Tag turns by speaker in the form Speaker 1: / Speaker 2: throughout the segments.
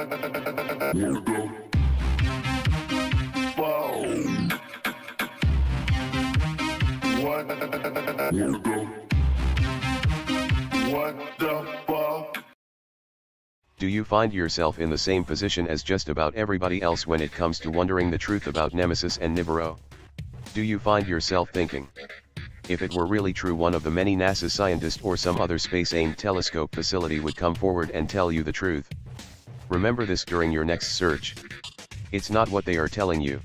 Speaker 1: Do you find yourself in the same position as just about everybody else when it comes to wondering the truth about Nemesis and NIBIRU? Do you find yourself thinking, if it were really true, one of the many NASA scientists or some other space-aimed telescope facility would come forward and tell you the truth? Remember this during your next search. It's not what they are telling you,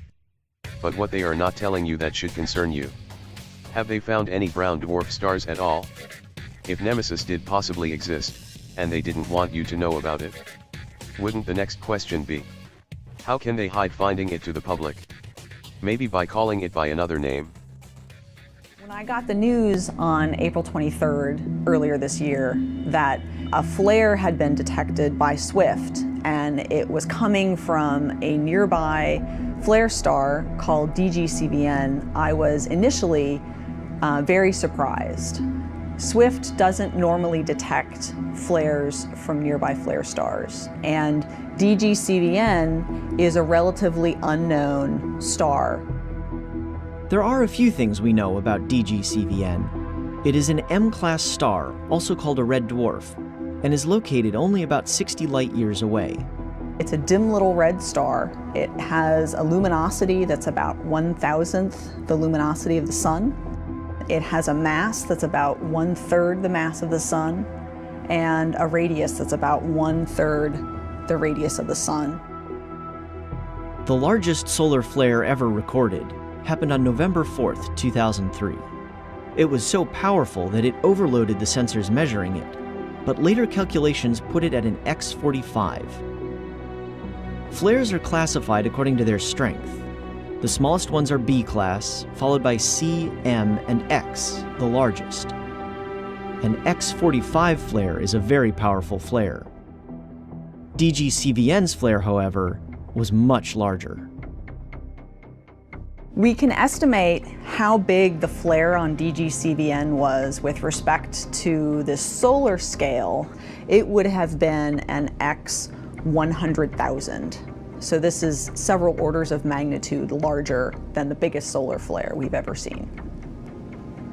Speaker 1: but what they are not telling you that should concern you. Have they found any brown dwarf stars at all? If Nemesis did possibly exist, and they didn't want you to know about it, wouldn't the next question be, how can they hide finding it to the public? Maybe by calling it by another name.
Speaker 2: When I got the news on April 23rd, earlier this year, that a flare had been detected by SWIFT, and it was coming from a nearby flare star called DGCVN, I was initially very surprised. SWIFT doesn't normally detect flares from nearby flare stars, and DGCVN is a relatively unknown star.
Speaker 3: There are a few things we know about DGCVN. It is an M-class star, also called a red dwarf, and is located only about 60 light-years away.
Speaker 2: It's a dim little red star. It has a luminosity that's about 1,000th the luminosity of the Sun. It has a mass that's about 1/3 the mass of the Sun, and a radius that's about 1/3 the radius of the Sun.
Speaker 3: The largest solar flare ever recorded happened on November 4th, 2003. It was so powerful that it overloaded the sensors measuring it, but later calculations put it at an X45. Flares are classified according to their strength. The smallest ones are B class, followed by C, M, and X, the largest. An X45 flare is a very powerful flare. DGCVN's flare, however, was much larger.
Speaker 2: We can estimate how big the flare on DGCVN was with respect to the solar scale. It would have been an X100,000. So this is several orders of magnitude larger than the biggest solar flare we've ever seen.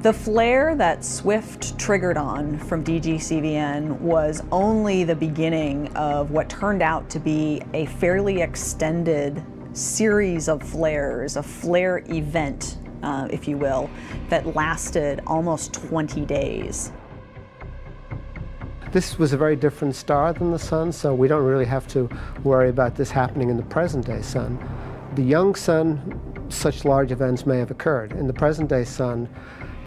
Speaker 2: The flare that SWIFT triggered on from DGCVN was only the beginning of what turned out to be a fairly extended series of flares, a flare event, if you will, that lasted almost 20 days.
Speaker 4: This was a very different star than the Sun, so we don't really have to worry about this happening in the present-day Sun. The young Sun, such large events may have occurred. In the present-day Sun,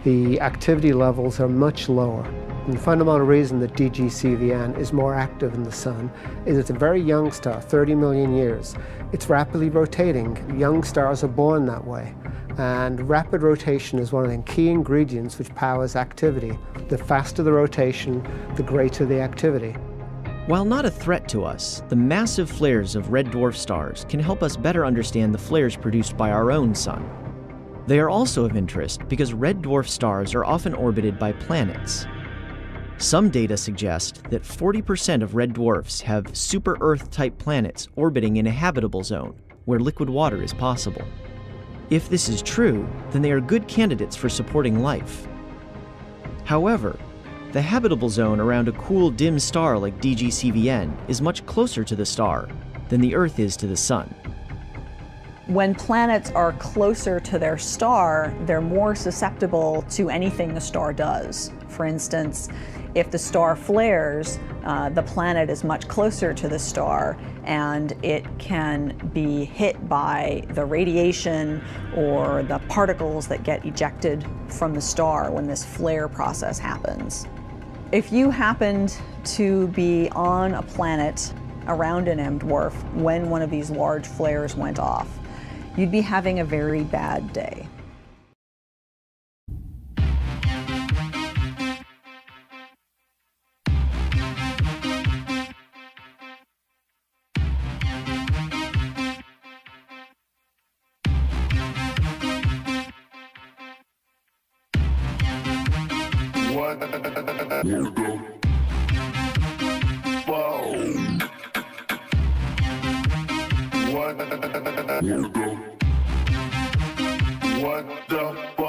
Speaker 4: the activity levels are much lower. And the fundamental reason that DGCVN is more active in the Sun is it's a very young star, 30 million years. It's rapidly rotating. Young stars are born that way. And rapid rotation is one of the key ingredients which powers activity. The faster the rotation, the greater the activity.
Speaker 3: While not a threat to us, the massive flares of red dwarf stars can help us better understand the flares produced by our own Sun. They are also of interest because red dwarf stars are often orbited by planets. Some data suggest that 40% of red dwarfs have super-Earth-type planets orbiting in a habitable zone, where liquid water is possible. If this is true, then they are good candidates for supporting life. However, the habitable zone around a cool, dim star like DGCVN is much closer to the star than the Earth is to the Sun.
Speaker 2: When planets are closer to their star, they're more susceptible to anything the star does. For instance, if the star flares, the planet is much closer to the star and it can be hit by the radiation or the particles that get ejected from the star when this flare process happens. If you happened to be on a planet around an M dwarf when one of these large flares went off, you'd be having a very bad day.
Speaker 5: What the fuck?